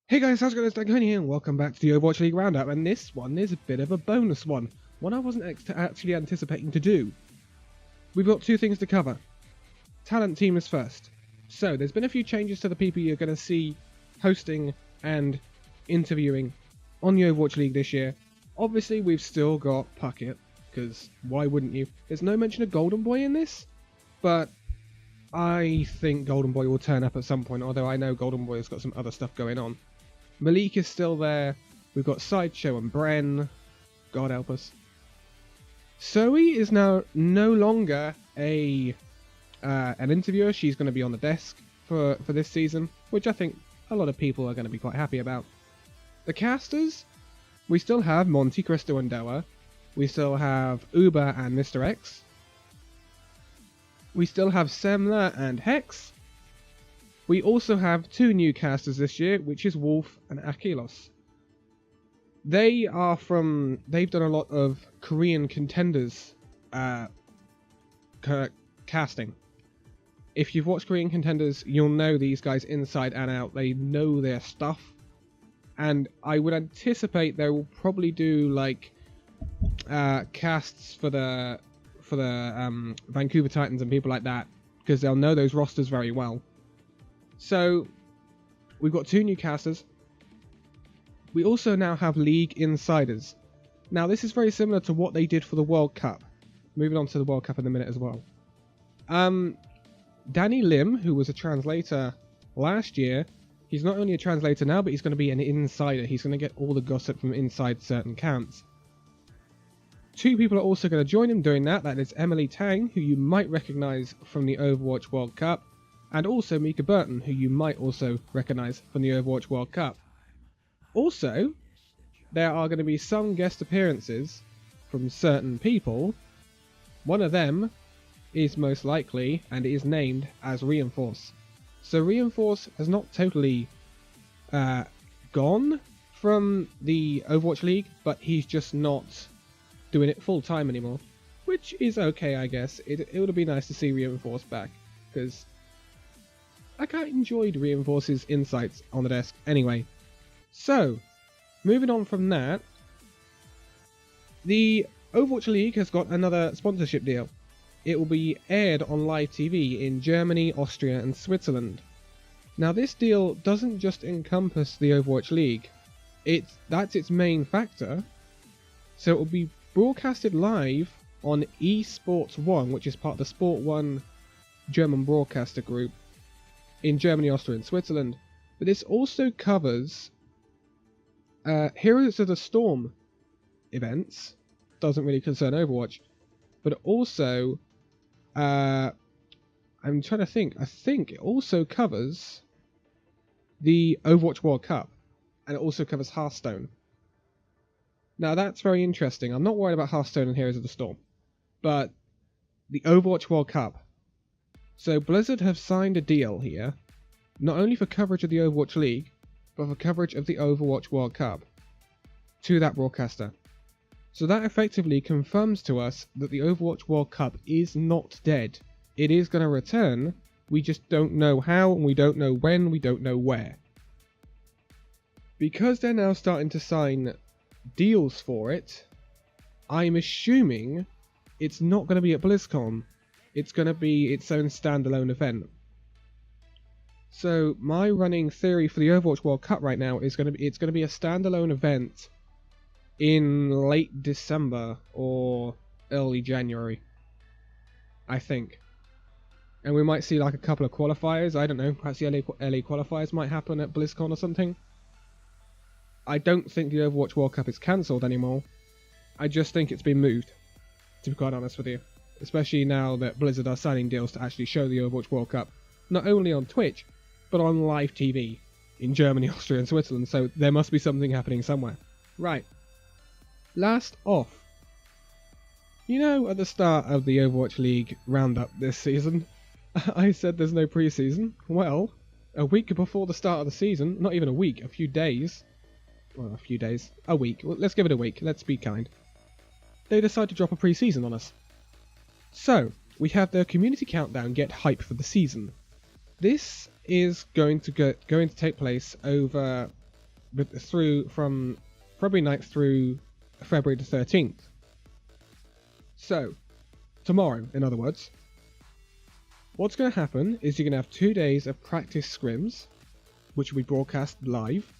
Hey guys, how's it going? It's Danconia here, and welcome back to the Overwatch League Roundup, and this one is a bit of a bonus one I wasn't actually anticipating to do. We've got two things to cover. Talent team is first. So, there's been a few changes to the people you're going to see hosting and interviewing on the Overwatch League this year. Obviously, we've still got Puckett, because why wouldn't you? There's no mention of Golden Boy in this, but I think Golden Boy will turn up at some point, although I know Golden Boy has got some other stuff going on. Malik is still there. We've got Sideshow and Bren. God help us. Zoe is now no longer an interviewer. She's going to be on the desk for this season, which I think a lot of people are going to be quite happy about. The casters, we still have Monty, Cristo, and Doa. We still have Uber and Mr. X. We still have Semler and Hex. We also have two new casters this year, which is Wolf and Akilos. They've done a lot of Korean contenders casting. If you've watched Korean contenders, you'll know these guys inside and out. They know their stuff. And I would anticipate they will probably do like casts for the Vancouver Titans and people like that, because they'll know those rosters very well. So, we've got two new casters. We also now have League Insiders. Now, this is very similar to what they did for the World Cup. Moving on to the World Cup in a minute as well. Danny Lim, who was a translator last year, he's not only a translator now, but he's going to be an insider. He's going to get all the gossip from inside certain camps. Two people are also going to join him doing that. That is Emily Tang, who you might recognise from the Overwatch World Cup, and also Mika Burton, who you might also recognise from the Overwatch World Cup. Also, there are going to be some guest appearances from certain people. One of them is most likely, and is named as Reinforce. So Reinforce has not totally gone from the Overwatch League, but he's just not doing it full time anymore, which is okay, I guess. It would be nice to see Reinforce back, because I quite enjoyed Reinforce's insights on the desk anyway. So, moving on from that, the Overwatch League has got another sponsorship deal. It will be aired on live TV in Germany, Austria and Switzerland. Now, this deal doesn't just encompass the Overwatch League. That's its main factor. So it will be broadcasted live on eSports 1, which is part of the Sport 1 German broadcaster group, in Germany, Austria and Switzerland. But this also covers Heroes of the Storm events. Doesn't really concern Overwatch. But also, I'm trying to think. I think it also covers the Overwatch World Cup. And it also covers Hearthstone. Now that's very interesting. I'm not worried about Hearthstone and Heroes of the Storm. But the Overwatch World Cup. So Blizzard have signed a deal here, not only for coverage of the Overwatch League, but for coverage of the Overwatch World Cup to that broadcaster. So that effectively confirms to us that the Overwatch World Cup is not dead. It is going to return, we just don't know how, and we don't know when, we don't know where. Because they're now starting to sign deals for it, I'm assuming it's not going to be at BlizzCon. It's going to be its own standalone event. So my running theory for the Overwatch World Cup right now is it's going to be a standalone event in late December or early January, I think. And we might see like a couple of qualifiers. I don't know. Perhaps the LA qualifiers might happen at BlizzCon or something. I don't think the Overwatch World Cup is cancelled anymore. I just think it's been moved, to be quite honest with you. Especially now that Blizzard are signing deals to actually show the Overwatch World Cup, not only on Twitch, but on live TV in Germany, Austria and Switzerland, so there must be something happening somewhere. Right. Last off. You know, at the start of the Overwatch League Roundup this season, I said there's no preseason. Well, a week before the start of the season, not even a week, a few days. Well, a few days. A week. Well, let's give it a week. Let's be kind. They decide to drop a preseason on us. So, we have the community countdown Get Hype for the season. This is going to take place over from February 9th through February the 13th. So, tomorrow, in other words, what's going to happen is you're going to have 2 days of practice scrims, which will be broadcast live.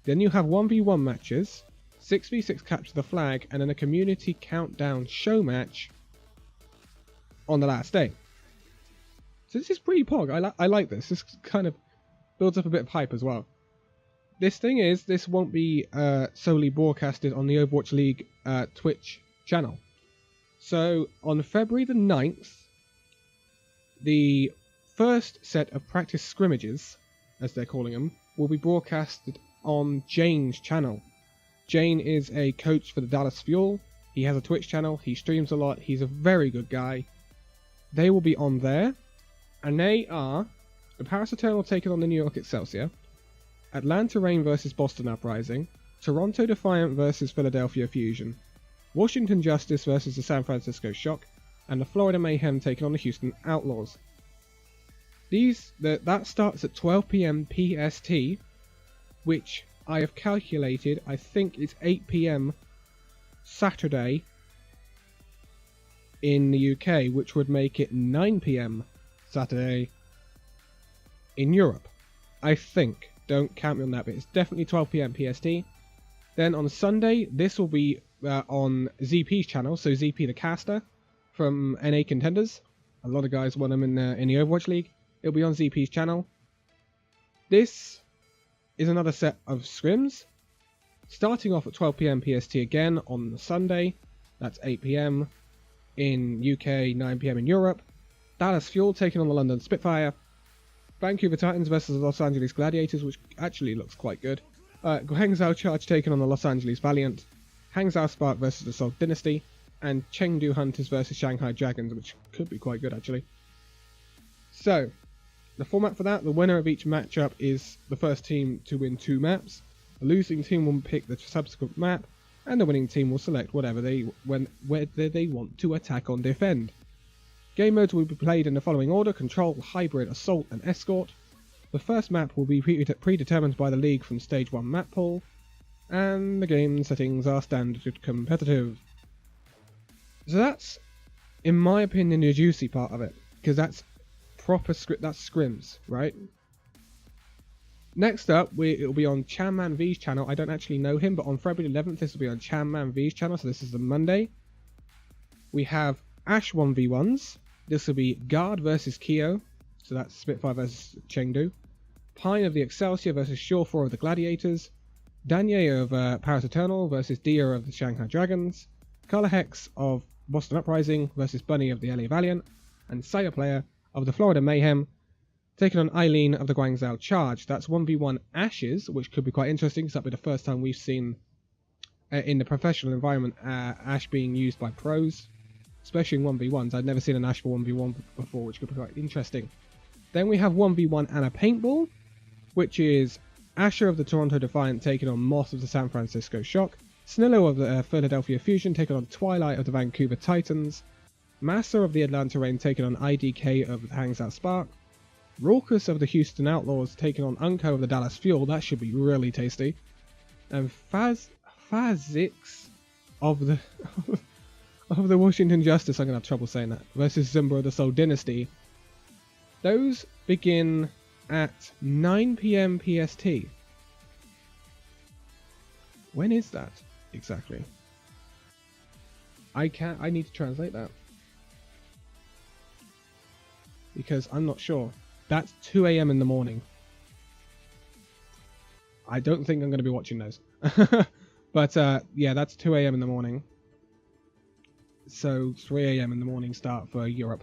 Then you have 1v1 matches, 6v6 capture the flag, and then a community countdown show match on the last day. So this is pretty pog. I like this. This kind of builds up a bit of hype as well. This thing is, this won't be solely broadcasted on the Overwatch League Twitch channel. So on February the 9th, the first set of practice scrimmages, as they're calling them, will be broadcasted on Jane's channel. Jane is a coach for the Dallas Fuel. He has a Twitch channel. He streams a lot. He's a very good guy. They will be on there. And they are the Paris Eternal taking on the New York Excelsior, Atlanta Reign versus Boston Uprising, Toronto Defiant versus Philadelphia Fusion, Washington Justice versus the San Francisco Shock, and the Florida Mayhem taking on the Houston Outlaws. That starts at 12 PM PST, which I have calculated, I think it's 8 PM Saturday in the UK, which would make it 9 PM Saturday in Europe. I think. Don't count me on that, but it's definitely 12 PM PST. Then on Sunday, this will be on ZP's channel, so ZP the caster from NA Contenders. A lot of guys want him in the Overwatch League. It'll be on ZP's channel. This is another set of scrims, starting off at 12 PM PST again on Sunday. That's 8 PM in UK, 9 PM in Europe. Dallas Fuel taking on the London Spitfire. Vancouver Titans versus the Los Angeles Gladiators, which actually looks quite good. Guangzhou Charge taking on the Los Angeles Valiant. Hangzhou Spark versus the Salt Dynasty. And Chengdu Hunters versus Shanghai Dragons, which could be quite good actually. So, the format for that, the winner of each matchup is the first team to win 2 maps. The losing team will pick the subsequent map, and the winning team will select whether they want to attack or defend. Game modes will be played in the following order: Control, Hybrid, Assault, and Escort. The first map will be predetermined by the league from Stage 1 map pool, and the game settings are standard competitive. So that's, in my opinion, the juicy part of it, because that's proper script, that's scrims, right? Next up, it'll be on Chanman V's channel. I don't actually know him, but on February 11th, this will be on Chanman V's channel, so this is the Monday. We have Ash 1v1s. This will be Guard versus Kyo, so that's Spitfire versus Chengdu. Pine of the Excelsior versus Shore of the Gladiators. Danye of Paris Eternal versus Dia of the Shanghai Dragons. Color Hex of Boston Uprising versus Bunny of the LA Valiant. And Saya Player of the Florida Mayhem taking on Eileen of the Guangzhou Charge. That's 1v1 Ashes, which could be quite interesting because that'll be the first time we've seen in the professional environment Ash being used by pros, especially in 1v1s. I'd never seen an Ash for 1v1 before, which could be quite interesting. Then we have 1v1 and a paintball, which is Asher of the Toronto Defiant taking on Moss of the San Francisco Shock, Snillo of the Philadelphia Fusion taking on Twilight of the Vancouver Titans, Massa of the Atlanta Reign taking on IDK of the Hangzhou Spark, Raucous of the Houston Outlaws taking on Unco of the Dallas Fuel, that should be really tasty, and Fazix of the of the Washington Justice, I'm going to have trouble saying that, versus Zimba of the Soul Dynasty. Those begin at 9 PM PST. When is that exactly? I need to translate that, because I'm not sure. That's 2 AM in the morning. I don't think I'm going to be watching those. But yeah, that's 2 AM in the morning. So 3 AM in the morning start for Europe.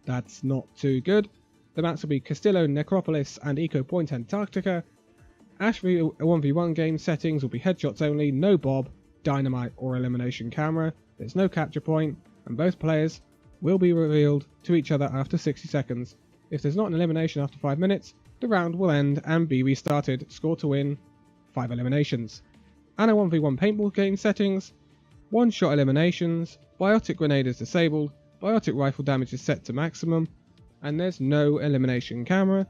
That's not too good. The maps will be Castillo, Necropolis, and Eco Point Antarctica. Ash 1v1 game settings will be headshots only, no bob, dynamite, or elimination camera. There's no capture point, and both players will be revealed to each other after 60 seconds. If there's not an elimination after 5 minutes, the round will end and be restarted. Score to win, 5 eliminations. And a 1v1 paintball game settings, one-shot eliminations, biotic grenade is disabled, biotic rifle damage is set to maximum, and there's no elimination camera.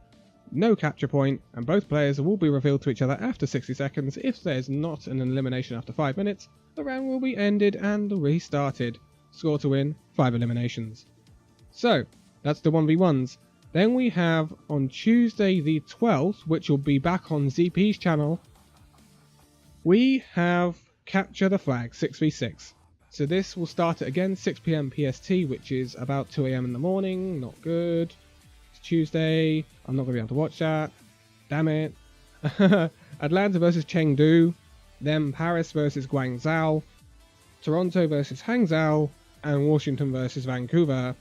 no capture point, and both players will be revealed to each other after 60 seconds. If there's not an elimination after 5 minutes, the round will be ended and restarted. Score to win, 5 eliminations. So, that's the 1v1s. Then we have on Tuesday the 12th, which will be back on ZP's channel, we have Capture the Flag 6v6. So this will start at again 6 PM PST, which is about 2 AM in the morning. Not good. It's Tuesday. I'm not going to be able to watch that. Damn it. Atlanta versus Chengdu. Then Paris versus Guangzhou. Toronto versus Hangzhou. And Washington versus Vancouver.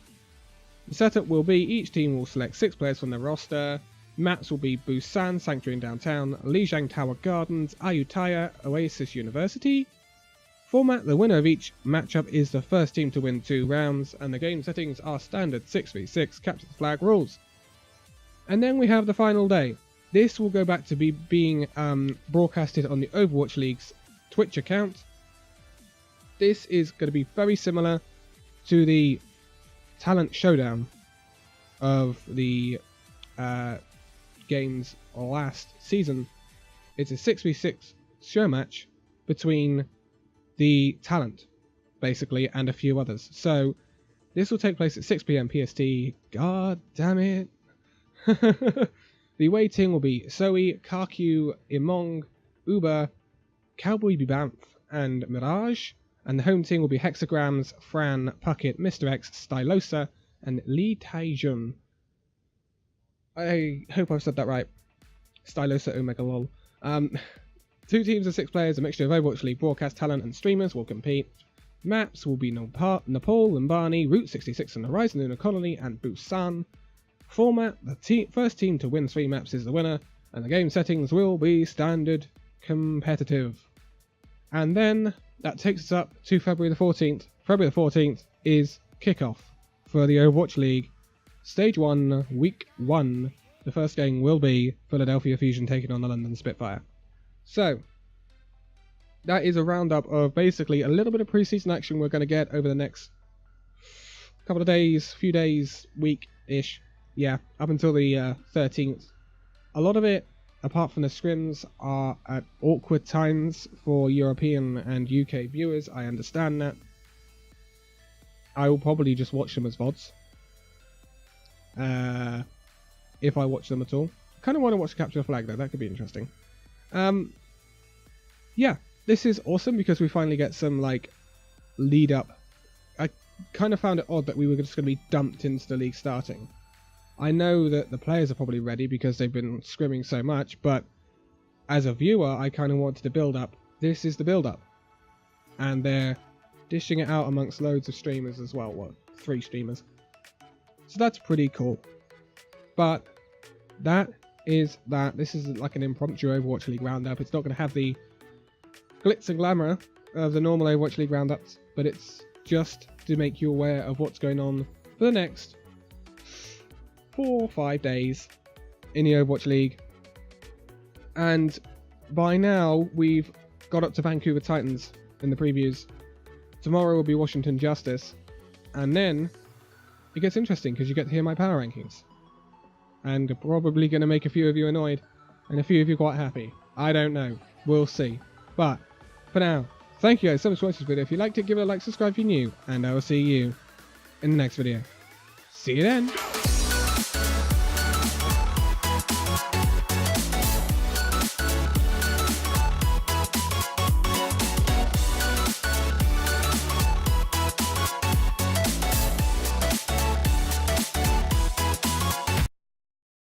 The setup will be each team will select 6 players from their roster. Maps will be Busan Sanctuary in Downtown, Lijiang Tower Gardens, Ayutthaya Oasis University. Format: the winner of each matchup is the first team to win 2 rounds, and the game settings are standard 6v6 capture the flag rules. And then we have the final day. This will go back to being broadcasted on the Overwatch League's Twitch account. This is going to be very similar to the Talent Showdown of the game's last season. It's a 6v6 show match between the talent, basically, and a few others. So this will take place at 6 PM PST. God damn it. The away team will be Zoe, Karku, Imong, Uber, Cowboy Bibamf, and Mirage. And the home team will be Hexagrams, Fran, Puckett, Mr. X, Stylosa, and Lee Taijun. I hope I've said that right. Stylosa Omega lol. 2 teams of 6 players, a mixture of Overwatch League broadcast talent and streamers will compete. Maps will be Nepal, Lumbani, Route 66 and Horizon Lunar Colony, and Busan. Format: the first team to win 3 maps is the winner, and the game settings will be standard competitive. And then that takes us up to February the 14th. February the 14th is kickoff for the Overwatch League. Stage 1, Week 1. The first game will be Philadelphia Fusion taking on the London Spitfire. So, that is a roundup of basically a little bit of preseason action we're going to get over the next couple of days, few days, week-ish. Yeah, up until the 13th. A lot of it, apart from the scrims, are at awkward times for European and UK viewers. I understand that. I will probably just watch them as VODs. If I watch them at all. I kind of want to watch Capture the Flag though, that could be interesting. Yeah, this is awesome because we finally get some like lead up. I kind of found it odd that we were just going to be dumped into the league starting. I know that the players are probably ready because they've been scrimming so much, but as a viewer I kind of wanted to build up. This is the build up. And they're dishing it out amongst loads of streamers as well. What, 3 streamers. So that's pretty cool. But that is that. This is like an impromptu Overwatch League roundup. It's not going to have the glitz and glamour of the normal Overwatch League roundups, but it's just to make you aware of what's going on for the next 4 or 5 days in the Overwatch League. And by now we've got up to Vancouver Titans in the previews. Tomorrow will be Washington Justice, and then it gets interesting because you get to hear my power rankings. And probably going to make a few of you annoyed, and a few of you quite happy. I don't know. We'll see. But, for now, thank you guys so much for watching this video. If you liked it, give it a like, subscribe if you're new, and I will see you in the next video. See you then!